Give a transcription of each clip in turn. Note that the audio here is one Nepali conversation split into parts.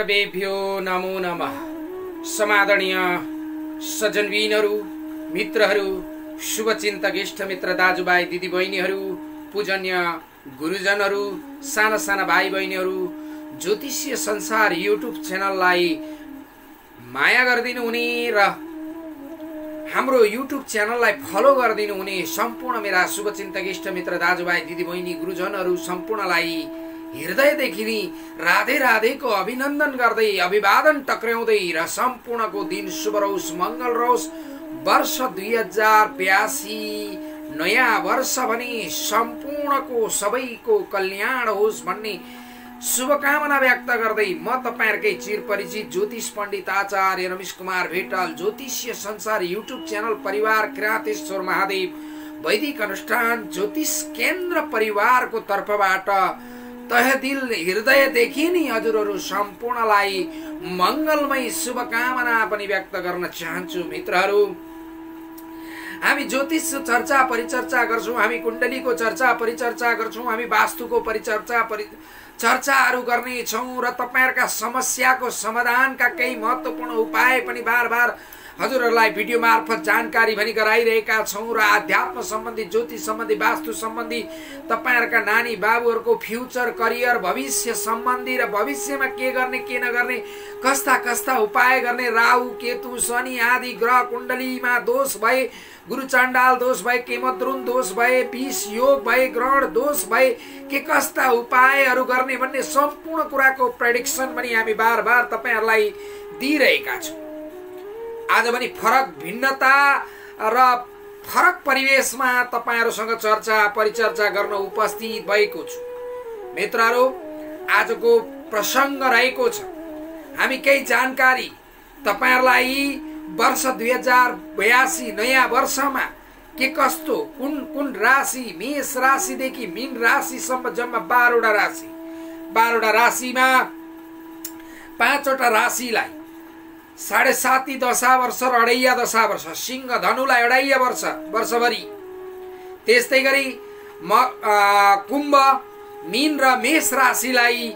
सर्वेभ्यो नमो नमः। समादरणीय सज्जनबिनहरु, मित्रहरु, शुभचिन्तक इष्ट मित्र दाजुभाइ दिदीबहिनीहरु, पूजनीय गुरुजनहरु, साना साना भाइ बहिनीहरु, ज्योतिषीय संसार युट्युब च्यानललाई माया गरिदिनु हुने र हाम्रो युट्युब च्यानललाई फलो गरिदिनु हुने सम्पूर्ण मेरा शुभचिन्तक इष्ट मित्र दाजुभाइ दिदीबहिनी गुरुजनहरु सम्पूर्णलाई हृदयदेखि नै राधे राधेको अभिनन्दन गर्दै अभिवादन टक्र्याउँदै र सम्पूर्णको दिन शुभ रहोस्, मंगल रहोस्। वर्ष 2082 नयाँ वर्ष भने सम्पूर्णको सबैको कल्याण होस् भन्ने शुभकामना व्यक्त गर्दै म तपाईहरुकै चिरपरिचित ज्योतिष पण्डित आचार्य रमेश कुमार भेटाल ज्योतिषीय संसार युट्युब च्यानल परिवार किरातेश्वर महादेव वैदिक अनुष्ठान ज्योतिष केन्द्र परिवारको तर्फबाट तहे दिल हृदयदेखि नै हजुरहरु सम्पूर्णलाई मंगलमय शुभकामना पनि व्यक्त गर्न चाहन्छु। मित्रहरु, हामी ज्योतिष चर्चा परिचर्चा गर्छौं, हामी कुण्डलीको चर्चा परिचर्चा गर्छौं, हामी वास्तुको चर्चाहरु गर्ने छौं र तपाईहरुका समस्याको समाधानका केही महत्त्वपूर्ण उपाय पनि बार-बार हजुरहरुलाई भिडियो मार्फत जानकारी पनि गराइरहेका छौं र आध्यात्म सम्बन्धी, ज्योतिष सम्बन्धी, वास्तु सम्बन्धी, तपाईहरुका नानी बाबुहरुको फ्युचर करियर भविष्य सम्बन्धी र भविष्यमा के गर्ने के नगर्ने, कस्ता कस्ता उपाय गर्ने, राहु केतु शनि आदि ग्रह कुण्डलीमा दोष भए, गुरु चण्डाल दोष भए, केमद्रुन दोष भए, विष योग भए, ग्रहण दोष भए, के कस्ता उपायहरु गर्ने भन्ने सम्पूर्ण कुराको प्रेडिक्सन पनि हामी बार-बार तपाईहरुलाई दिइरहेका छौं। आज पनि फरक भिन्नता र फरक परिवेशमा तपाईहरुसँग चर्चा परिचर्चा गर्न उपस्थित भएको छु। मित्रहरु, आजको प्रसंग रहेको छ, हामी केही जानकारी तपाईहरुलाई वर्ष 2082 नयाँ वर्षमा के कस्तो कुन राशि, मेष राशिदेखि मीन राशिसम्म जम्मा 12वटा राशि, 12वटा राशिमा 5वटा राशिलाई 7.5 दशावर्ष र 2.5 दशावर्ष, सिंह धनुलाई 2.5 वर्ष वर्षभरि, त्यस्तै गरी कुम्भ मीन र मेष राशिलाई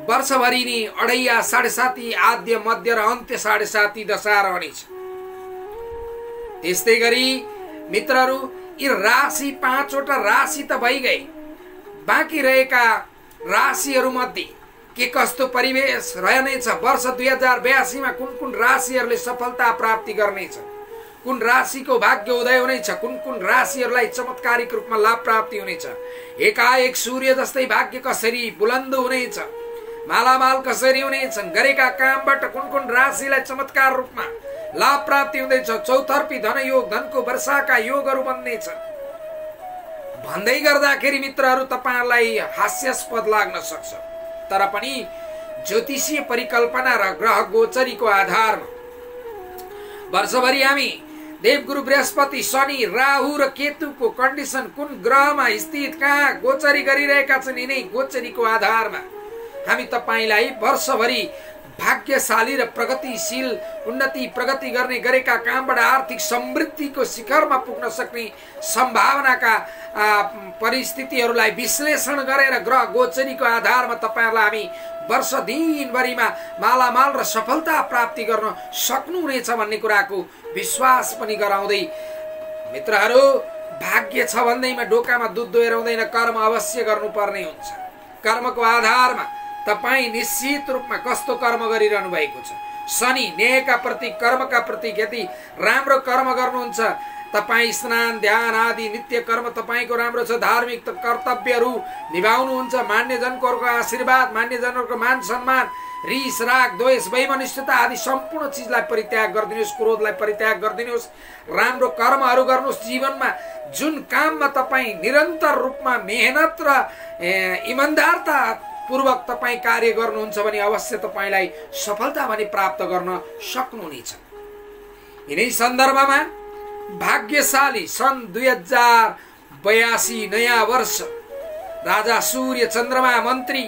वर्षभरि नै 2.5 7.5 आद्य मध्य र अन्त्य 7.5 दशा रहनेछ। त्यस्तै गरी मित्रहरु, यी राशि 5वटा राशि त भइगए, बाँकी रहेका राशिहरु मध्ये के कस्तो परिवेश रहनेछ, वर्ष 2082 मा कुन राशिहरुले सफलता प्राप्ति गर्नेछ, कुन राशिको भाग्य उदय हुनेछ, कुन राशिहरुलाई चमत्कारिक रूपमा लाभ प्राप्ति हुनेछ, एकाएक सूर्य जस्तै भाग्य कसरी बुलन्द हुनेछ, मालामाल कसरी हुनेछन्, गरेका कामबाट कुन राशिलाई चमत्कार रूपमा लाभ प्राप्ति हुँदैछ, चौतर्फी धन योग, धनको वर्षाका योगहरु बन्नेछन् भन्दै गर्दाखेरि मित्रहरु तपाईहरुलाई हास्यास्पद लाग्न सक्छ, तर पनि ज्योतिषीय परिकल्पना र ग्रह गोचरीको आधारमा वर्षभरि हामी देवगुरु बृहस्पति शनि राहु र केतुको कन्डिसन कुन ग्रहमा स्थित कहाँ गोचरी गरिरहेका छन्, यिनै गोचरीको आधारमा हामी तपाईलाई वर्षभरि भाग्यशाली र प्रगतिशील उन्नति प्रगति गर्ने, गरेका कामबाट आर्थिक समृद्धिको शिखरमा पुग्न सक्ने सम्भावनाका परिस्थितिहरूलाई विश्लेषण गरेर ग्रह गोचरीको आधारमा तपाईहरुलाई हामी वर्ष दिनभरिमा मालामाल र सफलता प्राप्ति गर्न सक्नुहुनेछ भन्ने कुराको विश्वास पनि गराउँदै मित्रहरु, भाग्य छ भन्दैमा डोकामा दुध दोहेर हुँदैन, कर्म अवश्य गर्नुपर्ने हुन्छ। कर्मको आधारमा तपाई निश्चित रूपमा कस्तो कर्म गरिरहनु भएको छ, शनि न्यायका प्रतीक, कर्मका प्रतीक, यदि राम्रो कर्म गर्नुहुन्छ तपाई स्नान ध्यान आदि नित्य कर्म तपाईको राम्रो छ, धार्मिक कर्तव्यहरू निभाउनुहुन्छ, मान्यजनहरूको आशीर्वाद, मान्यजनहरूको मान सम्मान, रिस राग द्वेष वैमनस्यता आदि सम्पूर्ण चीजलाई परित्याग गरिदिनुहोस्, क्रोधलाई परित्याग गरिदिनुहोस्, राम्रो कर्महरू गर्नुहोस्। जीवनमा जुन काममा तपाई निरन्तर रूपमा मेहनत र इमानदारता पूर्वक तपाई कार्य गर्नुहुन्छ भने अवश्य तपाईलाई सफलता पनि प्राप्त गर्न सक्नुहुनेछ। यिनै सन्दर्भमा भाग्यशाली सन् 2082 नयाँ वर्ष, राजा सूर्य चन्द्रमा मन्त्री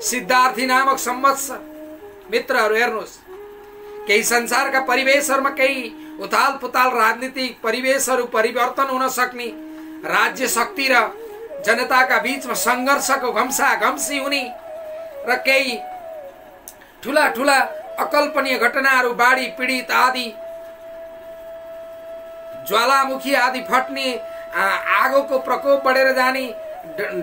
सिद्धार्थी नामक संवत्सर। मित्रहरु हेर्नुहोस्, केही संसारका परिवेशहरुमा केही उताल पुताल राजनीतिक परिवेशहरु परिवर्तन हुन सक्ने, राज्य शक्ति र जनताका बीचमा संघर्षको घम्सा घम्सी हुने र केही ठुला ठुला अकल्पनीय घटनाहरू, बाढी पीडित आदि, ज्वालामुखी आदि फट्ने, आगोको प्रकोप बढेर जाने,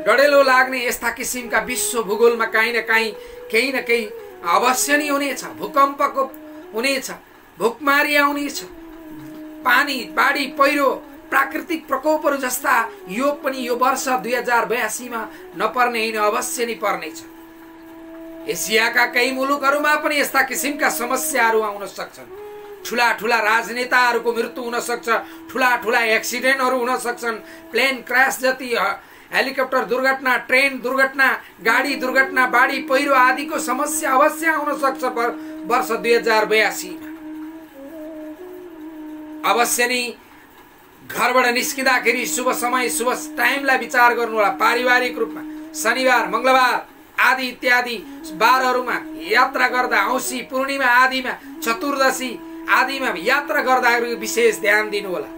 डढेलो लाग्ने, यस्ता किसिमका विश्व भूगोलमा काहीँ न काहीँ केही न केही अवश्य नै हुनेछ। भूकम्पको हुनेछ, भूकमारी आउनेछ, पानी, बाढी, पहिरो, प्राकृतिक प्रकोपहरू जस्ता योग पनि यो वर्ष 2082 मा नपर्ने होइन, अवश्य नै पर्नेछ। एसियाका केही मुलुकहरूमा पनि यस्ता किसिमका समस्याहरू आउन सक्छन्। ठुला ठुला राजनेताहरूको मृत्यु हुन सक्छ, ठुला ठुला एक्सिडेन्टहरू हुन सक्छन्, प्लेन क्रास जति, हेलिकप्टर दुर्घटना, ट्रेन दुर्घटना, गाडी दुर्घटना, बाढी पहिरो आदिको समस्या अवश्य आउन सक्छ वर्ष 2082 मा। अवश्य नै घरबाट निस्किँदाखेरि शुभ समय, शुभ टाइमलाई विचार गर्नु होला। पारिवारिक रूपमा शनिबार, मंगलबार आदि इत्यादि बारहरूमा यात्रा गर्दा, औँसी, पूर्णिमा आदिमा, चतुर्दशी आदिमा यात्रा गर्दा विशेष ध्यान दिनु होला।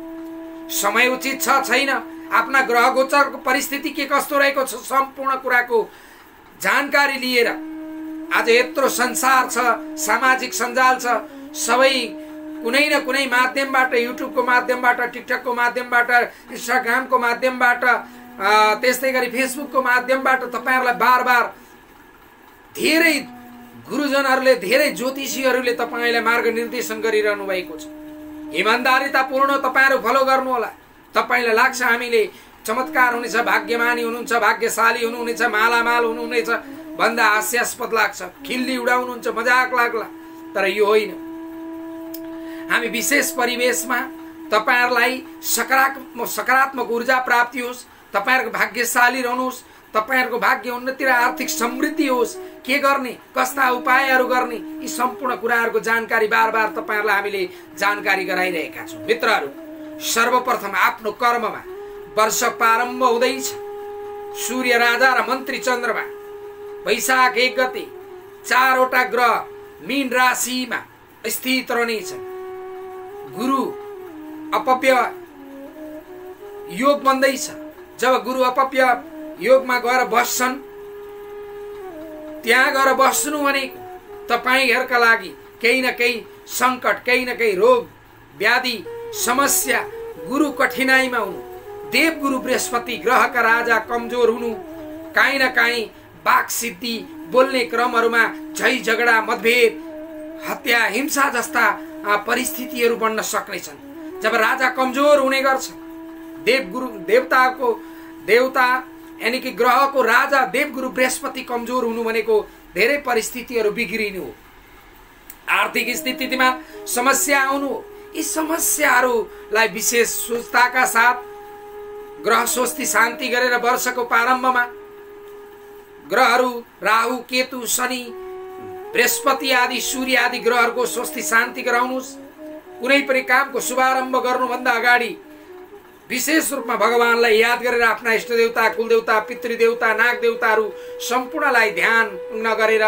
समय उचित छ छैन, आफ्ना ग्रह गोचरको परिस्थिति के कस्तो रहेको छ, सम्पूर्ण कुराको जानकारी लिएर आज यत्रो संसार छ, सामाजिक सञ्जाल छ, सबै कुनै न कुनै माध्यमबाट, युट्युबको माध्यमबाट, टिकटकको माध्यमबाट, इन्स्टाग्रामको माध्यमबाट, त्यस्तै गरी फेसबुकको माध्यमबाट तपाईहरुलाई बार बार धेरै गुरुजनहरूले, धेरै ज्योतिषीहरूले तपाईलाई मार्ग निर्देशन गरिरहनु भएको छ। इमानदारीतापूर्ण तपाईहरु फलो गर्नु होला। तपाईलाई लाग्छ हामीले चमत्कार हुनेछ, भाग्यमानी हुनुहुन्छ, भाग्यशाली हुनुहुनेछ, मालामाल हुनुहुनेछ भन्दा हास्यास्पद लाग्छ, खिल्ली उडाउनुहुन्छ, मजाक लाग्ला, तर यो होइन। हामी विशेष परिवेशमा तपाईहरुलाई सकारात्मक ऊर्जा प्राप्ति होस्, तपाईहरुको भाग्यशाली रहनुहोस्, तपाईहरुको भाग्य उन्नति र आर्थिक समृद्धि होस्, के गर्ने, कस्ता उपायहरू गर्ने, यी सम्पूर्ण कुराहरूको जानकारी बार बार तपाईहरुलाई हामीले जानकारी गराइरहेका छौं। मित्रहरू, सर्वप्रथम आफ्नो कर्ममा वर्ष प्रारम्भ हुँदैछ। सूर्य राजा र मन्त्री चन्द्रमा वैशाख 1 गते 4 वटा ग्रह मीन राशिमा स्थित रहनेछन्। गुरु अपव्य योग बन्दैछ। जब गुरु अपव्य योगमा गएर बस्छन्, त्यहाँ गएर बस्नु भनेको तपाईहरुका लागि केही न केही संकट, केही न केही रोग व्याधि समस्या, गुरु कठिनाइमा हुनु, देव गुरु बृहस्पति ग्रहका राजा कमजोर हुनु, काहीँ न काहीँ वाक सिद्धि, बोल्ने क्रमहरूमा झै झगडा, मतभेद, हत्या, हिंसा जस्ता परिस्थितिहरू बन्न सक्नेछन्। जब राजा कमजोर हुने गर्छ, देवता यानी कि ग्रहको राजा देवगुरु बृहस्पति कमजोर हुनु भनेको धेरै परिस्थितिहरू बिग्रिनु हो, आर्थिक स्थितिमा समस्या आउनु हो। यी समस्याहरूलाई विशेष सुस्ताका साथ ग्रह स्वस्ति शान्ति गरेर वर्षको प्रारम्भमा ग्रहहरू राहु, केतु, शनि, बृहस्पति आदि, सूर्य आदि ग्रहहरूको स्वस्ति शान्ति गराउनुस्। कुनै पनि कामको शुभारम्भ गर्नुभन्दा अगाडि विशेष रूपमा भगवानलाई याद गरेर आफ्ना इष्टदेवता, कुलदेवता, पितृदेवता, नागदेवताहरू सम्पूर्णलाई ध्यान नगरेर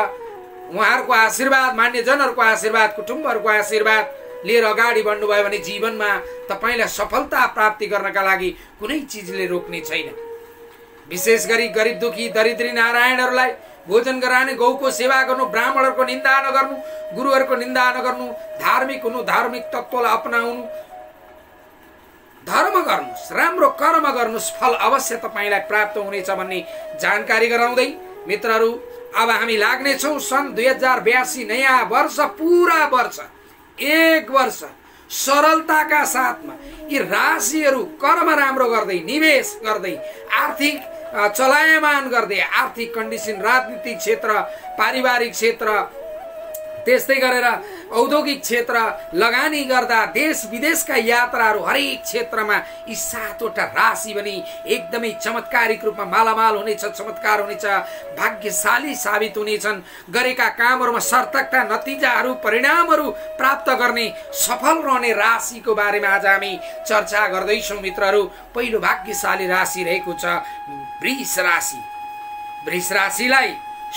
उहाँहरूको आशीर्वाद, मान्यजनहरूको आशीर्वाद, कुटुम्बहरूको आशीर्वाद लिएर अगाडि बढ्नुभयो भने जीवनमा तपाईलाई सफलता प्राप्ति गर्नका लागि कुनै चिजले रोक्ने छैन। विशेष गरी गरिब दुखी दरिद्री नारायणहरूलाई भोजन गराउने, गौको सेवा गर्नु, ब्राह्मणहरूको निन्दा नगर्नु, गुरुहरूको निन्दा नगर्नु, धार्मिक हुनु, धार्मिक तत्त्वलाई अपनाउनु, धर्म गर्नुस्, राम्रो कर्म गर्नुस्, फल अवश्य तपाईलाई प्राप्त हुनेछ भन्ने जानकारी गराउँदै मित्रहरू, अब हामी लाग्नेछौँ सन् 2082 नयाँ वर्ष, पूरा वर्ष, 1 वर्ष सरलताका साथमा यी राशिहरू कर्म राम्रो गर्दै, निवेश गर्दै, आर्थिक चलायमान गर्दै, आर्थिक कन्डिसन, राजनीतिक क्षेत्र, पारिवारिक क्षेत्र, त्यस्तै गरेर औद्योगिक क्षेत्र लगानी गर्दा, देश विदेशका यात्राहरू, हरेक क्षेत्रमा यी 7 वटा राशि पनि एकदमै चमत्कारिक रूपमा मालामाल हुनेछ, चमत्कार हुनेछ, भाग्यशाली साबित हुनेछन्। गरेका कामहरूमा सार्थकता, नतिजाहरू, परिणामहरू प्राप्त गर्ने, सफल रहने राशिको बारेमा आज हामी चर्चा गर्दैछौँ। मित्रहरू, पहिलो भाग्यशाली राशि रहेको छ वृष राशि। वृष राशिलाई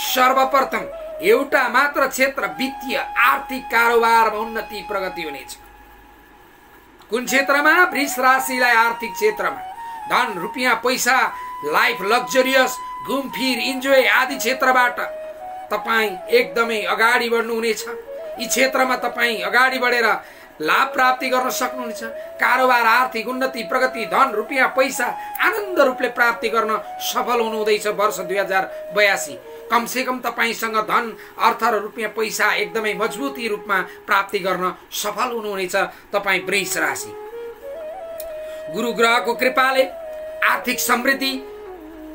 सर्वप्रथम एउटा मात्र क्षेत्र, वित्तीय आर्थिक कारोबारमा उन्नति प्रगति हुनेछ। कुन क्षेत्रमा? वृष राशिलाई आर्थिक क्षेत्रमा धन, रुपियाँ, पैसा, लाइफ लग्जरियस, घुमफिर, इन्जोय आदि क्षेत्रबाट तपाईँ एकदमै अगाडि बढ्नुहुनेछ। यी क्षेत्रमा तपाईँ अगाडि बढेर लाभ प्राप्ति गर्न सक्नुहुनेछ। कारोबार, आर्थिक उन्नति, प्रगति, धन, रुपियाँ, पैसा आनन्द रूपले प्राप्ति गर्न सफल हुनुहुँदैछ वर्ष 2082। कमसे कम तपाईसँग धन, अर्थ र रुपियाँ पैसा एकदमै मजबुती रूपमा प्राप्ति गर्न सफल हुनुहुनेछ तपाईँ वृष राशि। गुरु ग्रहको कृपाले आर्थिक समृद्धि,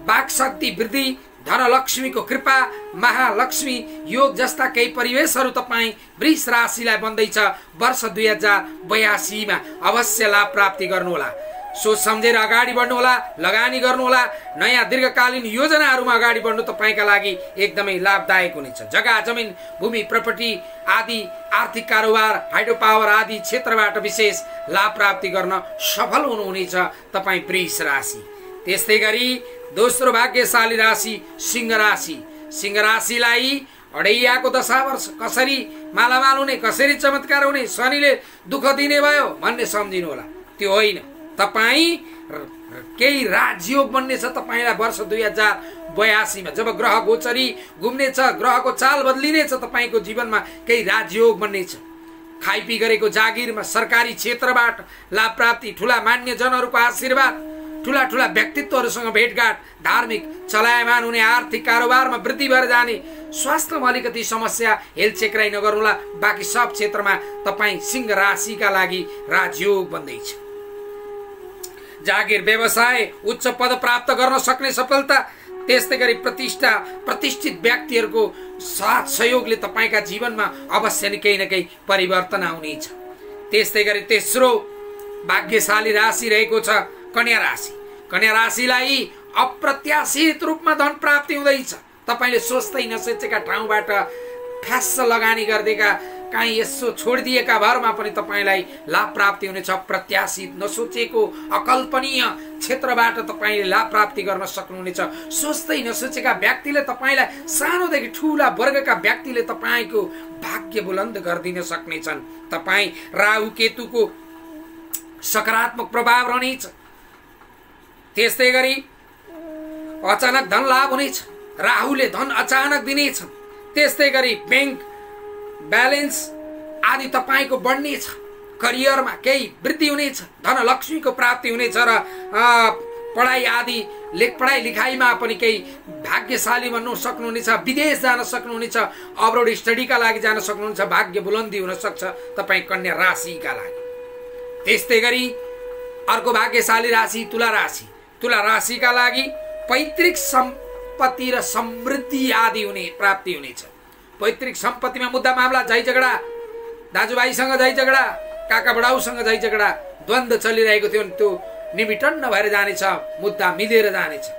वाक्शक्ति वृद्धि, धनलक्ष्मीको कृपा, महालक्ष्मी योग जस्ता केही परिवेशहरू तपाईँ वृष राशिलाई बन्दैछ वर्ष 2082 मा। अवश्य लाभ प्राप्ति गर्नुहोला। सोच सम्झेर अगाडि बढ्नुहोला, लगानी गर्नुहोला। नयाँ दीर्घकालीन योजनाहरूमा अगाडि बढ्नु तपाईँका लागि एकदमै लाभदायक हुनेछ। जग्गा, जमिन, भूमि, प्रपर्टी आदि, आर्थिक कारोबार, हाइड्रो पावर आदि क्षेत्रबाट विशेष लाभ प्राप्ति गर्न सफल हुनुहुनेछ तपाईँ वृष राशि। त्यस्तै गरी दोस्रो भाग्यशाली राशि सिंह राशि। सिंह राशिलाई अडैयाको दशा वर्ष कसरी मालामाल हुने, कसरी चमत्कार हुने, शनिले दुःख दिने भयो भन्ने सम्झिनु होला। त्यो होइन, तपाईँ केही राजयोग बन्नेछ तपाईँलाई वर्ष 2082 मा। जब ग्रह गोचरी घुम्नेछ, ग्रहको चाल बदलिनेछ, तपाईँको जीवनमा केही राजयोग बन्नेछ। खाइपी गरेको जागिरमा, सरकारी क्षेत्रबाट लाभ प्राप्ति, ठुला मान्यजनहरूको आशीर्वाद, ठुला ठुला व्यक्तित्वहरूसँग भेटघाट, धार्मिक चलायमान हुने, आर्थिक कारोबारमा वृद्धि भएर जाने, स्वास्थ्यमा अलिकति समस्या, हेल्थ चेकराई नगर्नुला। बाँकी सब क्षेत्रमा तपाईँ सिंह राशिका लागि राजयोग बन्दैछ। जागिर, व्यवसाय, उच्च पद प्राप्त गर्न सक्ने सफलता, त्यस्तै गरी प्रतिष्ठा, प्रतिष्ठित व्यक्तिहरूको साथ सहयोगले तपाईँका जीवनमा अवश्य नै केही न केही परिवर्तन आउनेछ। त्यस्तै गरी तेस्रो भाग्यशाली राशि रहेको छ कन्या राशि। कन्या राशिलाई अप्रत्याशित रूपमा धन प्राप्ति हुँदैछ। तपाईँले सोच्दै नसोचेका ठाउँबाट फ्यास्स लगानी गरिदिएका, काहीँ यसो छोडिदिएका भरमा पनि तपाईँलाई लाभ प्राप्ति हुनेछ। अप्रत्याशित, नसोचेको, अकल्पनीय क्षेत्रबाट तपाईँले लाभ प्राप्ति गर्न सक्नुहुनेछ। सोच्दै नसोचेका व्यक्तिले तपाईँलाई, सानोदेखि ठुला वर्गका व्यक्तिले तपाईँको भाग्य बुलन्द गरिदिन सक्नेछन्। तपाईँ राहु केतुको सकारात्मक प्रभाव रहनेछ। त्यस्तै गरी अचानक धन लाभ हुनेछ। राहुले धन अचानक दिनेछ। त्यस्तै गरी बैंक ब्यालेन्स आदि तपाईँको बढ्नेछ। करियरमा केही वृद्धि हुनेछ। धनलक्ष्मीको प्राप्ति हुनेछ र पढाइ आदि, पढाइ लेखाइमा पनि केही भाग्यशाली बन्नु सक्नुहुनेछ। विदेश जान सक्नुहुनेछ। अब्रोड स्टडीका लागि जान सक्नुहुन्छ। भाग्य बुलन्दी हुन सक्छ तपाईँ कन्या राशिका लागि। त्यस्तै गरी अर्को भाग्यशाली राशि तुला राशि। तुला राशिका लागि पैतृक सम्पत्ति र समृद्धि आदि हुने प्राप्ति हुनेछ। पैतृक सम्पत्तिमा मुद्दा मामला, झै झगडा, दाजुभाइसँग झै झगडा, काका बडाउसँग झै झगडा, द्वन्द्व चलिरहेको थियो भने त्यो निमिटन्न भएर जानेछ। मुद्दा मिलेर जानेछ।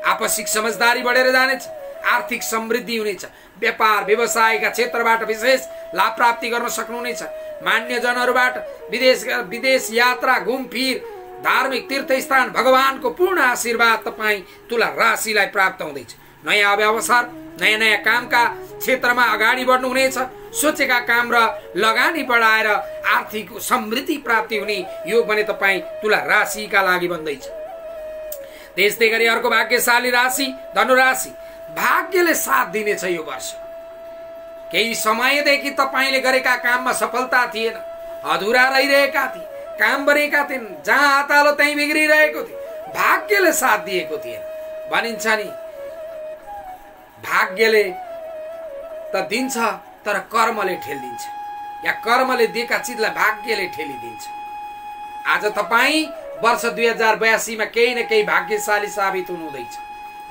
आपसिक समझदारी बढेर जानेछ। आर्थिक समृद्धि हुनेछ। व्यापार व्यवसायका क्षेत्रबाट विशेष लाभ प्राप्ति गर्न सक्नुहुनेछ। मान्यजनहरूबाट विदेश यात्रा, घुमफिर, धार्मिक तीर्थस्थान, भगवानको पूर्ण आशीर्वाद तपाईँ तुला राशिलाई प्राप्त हुँदैछ। नयाँ अवसर, नयाँ नयाँ कामका क्षेत्रमा अगाडि बढ्नुहुनेछ। सोचेका काम र लगानी बढाएर आर्थिक समृद्धि प्राप्ति हुने योग भने तपाईँ तुला राशिका लागि बन्दैछ। त्यस्तै गरी अर्को भाग्यशाली राशि धनु राशि। भाग्यले साथ दिनेछ यो वर्ष। केही समयदेखि तपाईँले गरेका काममा सफलता थिएन, अधुरा रहिरहेका थिए, काम बनेका थिएन, जहाँ हात हालो त्यहीँ बिग्रिरहेको थियो, भाग्यले साथ दिएको थिएन। भनिन्छ नि, भाग्यले त दिन्छ तर कर्मले ठेलिदिन्छ, या कर्मले दिएका चिजलाई भाग्यले ठेलिदिन्छ। आज तपाईँ वर्ष 2082 मा केही न केही भाग्यशाली साबित हुनुहुँदैछ।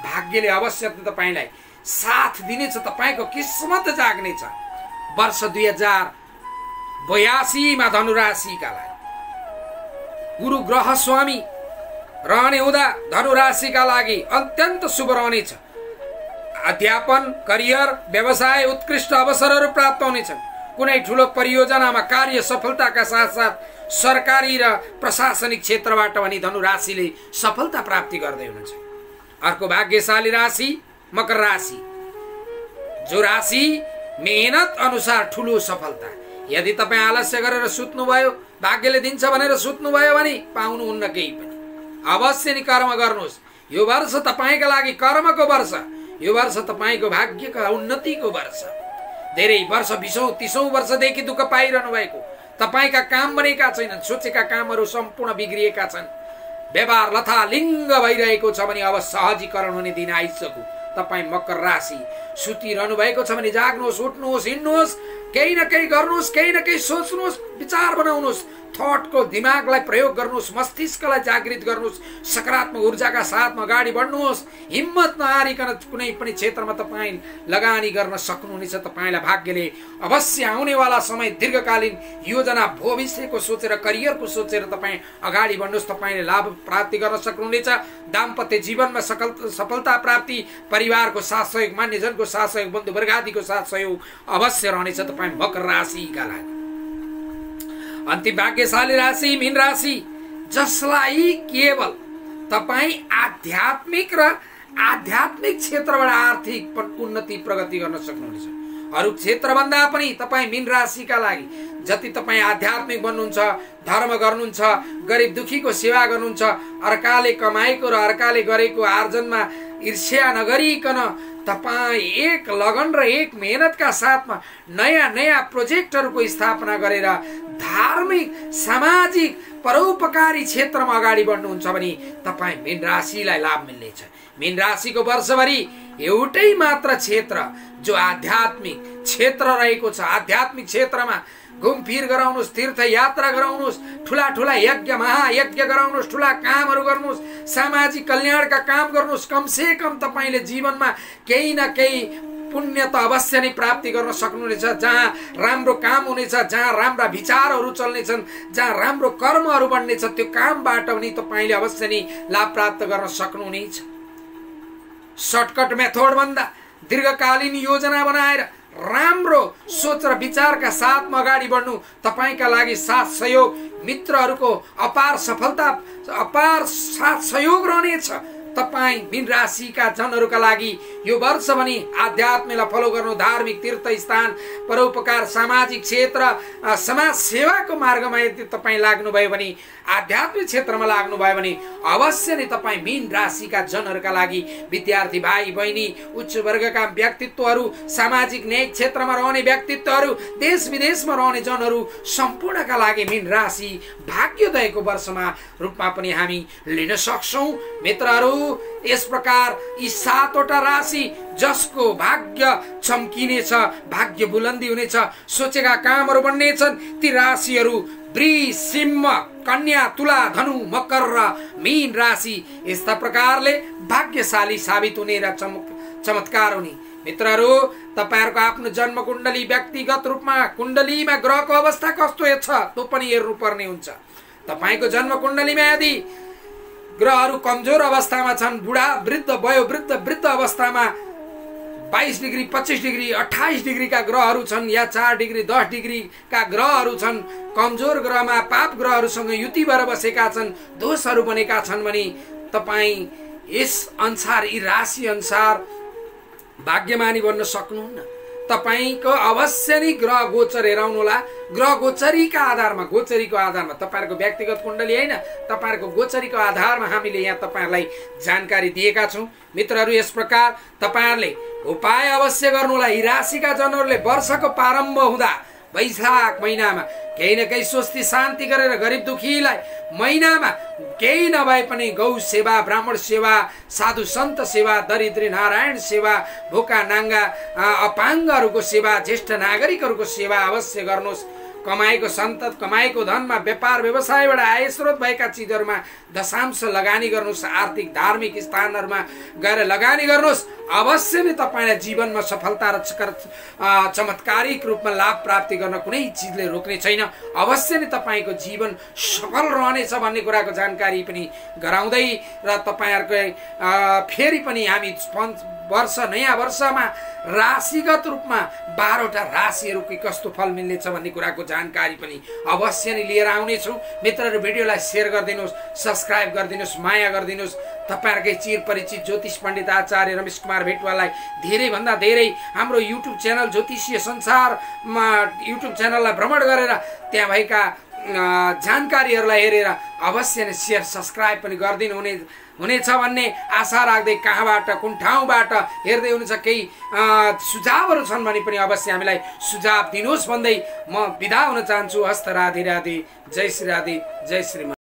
भाग्यले अवश्य तपाईँलाई साथ दिनेछ। तपाईँको किस्मत जाग्नेछ वर्ष 2082 मा धनु राशिका लागि। गुरु ग्रह स्वामी रहने हुँदा धनु राशिका लागि अत्यन्त शुभ रहनेछ। अध्यापन, करियर, व्यवसाय उत्कृष्ट अवसरहरू प्राप्त हुनेछन्। कुनै ठुलो परियोजनामा कार्य सफलताका साथसाथ सरकारी र प्रशासनिक क्षेत्रबाट पनि धनु राशिले सफलता प्राप्ति गर्दै हुनुहुन्छ। अर्को भाग्यशाली राशि मकर राशि। जो राशि मेहनत अनुसार ठुलो सफलता। यदि तपाईँ आलस्य गरेर सुत्नुभयो, भाग्यले दिन्छ भनेर सुत्नुभयो भने पाउनुहुन्न केही पनि। अवश्य नै कर्म गर्नुहोस्। यो वर्ष तपाईँका लागि कर्मको वर्ष। यो वर्ष तपाईको भाग्यका उन्नतिको वर्ष। धेरै वर्ष 20औं 30औं वर्षदेखि दुःख पाइरहनु भएको, तपाईका काम बनेका छैनन्, सोचेका कामहरू सम्पूर्ण बिग्रिएका छन्, व्यवहार लथालिङ्ग भइरहेको छ भने अब सहजीकरण हुने दिन आइसक्यो। तपाई मकर राशि सुतिरहनु भएको छ भने जाग्नुहोस्, उठ्नुहोस्, हिँड्नुहोस्, केही न केही गर्नुहोस्, केही न केही सोच्नुहोस्, विचार बनाउनुहोस्, थटको दिमागलाई प्रयोग गर्नुहोस्, मस्तिष्कलाई जागृत गर्नुहोस्, सकारात्मक ऊर्जाका साथमा अगाडि बढ्नुहोस्। हिम्मत नहारिकन कुनै पनि क्षेत्रमा तपाईँ लगानी गर्न सक्नुहुनेछ। तपाईलाई भाग्यले अवश्य आउनेवाला समय दीर्घकालीन योजना, भविष्यको सोचेर, करियरको सोचेर तपाईँ अगाडि बढ्नुहोस्। तपाईँले लाभ प्राप्ति गर्न सक्नुहुनेछ। दाम्पत्य जीवनमा सफलता प्राप्ति, परिवारको साथ सहयोग, मान्यजनको साथ सहयोग, बन्धुवर्ग आदिको साथ सहयोग अवश्य रहनेछ तपाईँ मकर राशिका लागि। अन्तिम भाग्यशाली राशि मीन राशि, जसलाई केवल तपाईँ आध्यात्मिक र आध्यात्मिक क्षेत्रबाट आर्थिक उन्नति प्रगति गर्न सक्नुहुनेछ। अरू क्षेत्रभन्दा पनि तपाईँ मीन राशिका लागि जति तपाईँ आध्यात्मिक बन्नुहुन्छ, धर्म गर्नुहुन्छ, गरिब दुखीको सेवा गर्नुहुन्छ, अर्काले कमाएको र अर्काले गरेको आर्जनमा ईर्ष्या नगरिकन तपाईँ एक लगन र एक मेहनतका साथमा नयाँ नयाँ प्रोजेक्टहरूको स्थापना गरेर धार्मिक, सामाजिक, परोपकारी क्षेत्रमा अगाडि बढ्नुहुन्छ भने तपाईँ मीन राशिलाई लाभ मिल्नेछ। मीन राशिको वर्षभरि एउटै मात्र क्षेत्र जो आध्यात्मिक क्षेत्र रहेको छ, आध्यात्मिक क्षेत्रमा घुमफिर गराउनुहोस्, तीर्थ यात्रा गराउनुहोस्, ठुला ठुला यज्ञ महायज्ञ गराउनुहोस्, ठुला कामहरू गर्नुहोस्, सामाजिक कल्याणका काम गर्नुहोस्। कम से कम तपाईले जीवनमा केही न केही पुण्य त अवश्य नै प्राप्ति गर्न सक्नुहुनेछ। जहाँ राम्रो काम हुनेछ, जहाँ राम्रा विचारहरू चल्नेछन्, जहाँ राम्रो कर्महरू बढ्नेछ, त्यो कामबाट पनि तपाईले अवश्य नै लाभ प्राप्त गर्न सक्नुहुनेछ। सर्टकट मेथड भन्दा दीर्घकालीन योजना बनाएर राम्रो सोच र विचारका साथमा अगाडि बढ्नु तपाईका लागि साथ सहयोग, मित्रहरूको अपार सफलता, अपार साथ सहयोग रहनेछ। तपाईँ मीन राशिका जनहरूका लागि यो वर्ष पनि आध्यात्मलाई फलो गर्नु, धार्मिक तीर्थ स्थान, परोपकार, सामाजिक क्षेत्र, समाज सेवाको मार्गमा यदि तपाईँ लाग्नुभयो भने, आध्यात्मिक क्षेत्रमा लाग्नुभयो भने अवश्य नै तपाईँ मीन राशिका जनहरूका लागि, विद्यार्थी भाइ बहिनी, उच्च वर्गका व्यक्तित्वहरू, सामाजिक न्याय क्षेत्रमा रहने व्यक्तित्वहरू, देश विदेशमा रहने जनहरू सम्पूर्णका लागि मीन राशि भाग्योदयको वर्षमा रूपमा पनि हामी लिन सक्छौँ। मित्रहरू, यस प्रकार यी 7वटा राशि जसको भाग्य चम्किनेछ, भाग्य बुलन्दी हुनेछ, सोचेका कामहरू बन्नेछन्, ती राशिहरू वृष, सिंह, कन्या, तुला, धनु, मकर र मीन राशि यस्ता प्रकारले भाग्यशाली साबित हुने र चमत्कार हुने। मित्रहरू, तपाईहरुको आफ्नो जन्म कुण्डली, व्यक्तिगत रूपमा कुण्डलीमा ग्रहको अवस्था कस्तो छ त्यो पनि हेर्नु पर्ने हुन्छ। तपाईको जन्म कुण्डलीमा यदि ग्रहहरू कमजोर अवस्थामा छन्, बुढा, वृद्ध, वयोवृद्ध अवस्थामा 22 डिग्री, 25 डिग्री, 28 डिग्रीका ग्रहहरू छन् या 4 डिग्री, 10 डिग्रीका ग्रहहरू छन्, कमजोर ग्रहमा पाप ग्रहहरूसँग युति भएर बसेका छन्, दोषहरू बनेका छन् भने तपाईँ यस अनुसार, यी राशि अनुसार भाग्यमानी बन्न सक्नुहुन्न। तपाईको अवश्य नै ग्रह गोचर हेराउनुहोला। ग्रह गोचरीका आधारमा, गोचरीको आधारमा, तपाईहरुको व्यक्तिगत कुण्डली हैन, तपाईहरुको गोचरीको आधारमा हामीले यहाँ तपाईहरुलाई जानकारी दिएका छौं। मित्रहरू, यस प्रकार तपाईहरुले उपाय अवश्य गर्नुहोला। यी राशिका जनहरूले वर्षको प्रारम्भ हुँदा वैशाख महिनामा केही न केही स्वस्ति शान्ति गरेर गरिब दुखीलाई महिनामा केही नभए पनि गौ सेवा, ब्राह्मण सेवा, साधु सन्त सेवा, दरिद्री नारायण सेवा, भोका नाङ्गा अपाङ्गहरूको सेवा, ज्येष्ठ नागरिकहरूको सेवा अवश्य गर्नुहोस्। कमाएको सन्तत, कमाएको धनमा, व्यापार व्यवसायबाट आय स्रोत भएका चिजहरूमा दशांश लगानी गर्नुहोस्। आर्थिक धार्मिक स्थानहरूमा गएर लगानी गर्नुहोस्। अवश्य नै तपाईलाई जीवनमा सफलता र चमत्कारिक रूपमा लाभ प्राप्ति गर्न कुनै चिजले रोक्ने छैन। अवश्य नै तपाईको जीवन सफल रहनेछ भन्ने कुराको जानकारी पनि गराउँदै र तपाईहरुको फेरि पनि हामी वर्ष, नयाँ वर्षमा राशिगत रूपमा 12वटा राशिहरूको कस्तो फल मिल्नेछ भन्ने कुराको जानकारी पनि अवश्य नै लिएर आउनेछौँ। मित्रहरू, भिडियोलाई सेयर गरिदिनुहोस्, सब्सक्राइब गरिदिनुहोस्, माया गरिदिनुहोस्। तपाईहरुकै चिर परिचित ज्योतिष पण्डित आचार्य रमेश कुमार भेटवाललाई धेरै भन्दा धेरै हाम्रो युट्युब च्यानल ज्योतिषीय संसारमा युट्युब च्यानललाई भ्रमण गरेर त्यहाँ भएका जानकारीहरूलाई हेरेर अवश्य नै सेयर सब्सक्राइब पनि गरिदिनु हुनेछ भन्ने आशा राख्दै कहाँबाट कुन ठाउँबाट हेर्दै हुनुहुन्छ केही सुझावहरू छन् भने पनि अवश्य हामीलाई सुझाव दिनुहोस् भन्दै म बिदा हुन चाहन्छु। हस्त राधे राधे, जय श्री राधे, जय श्री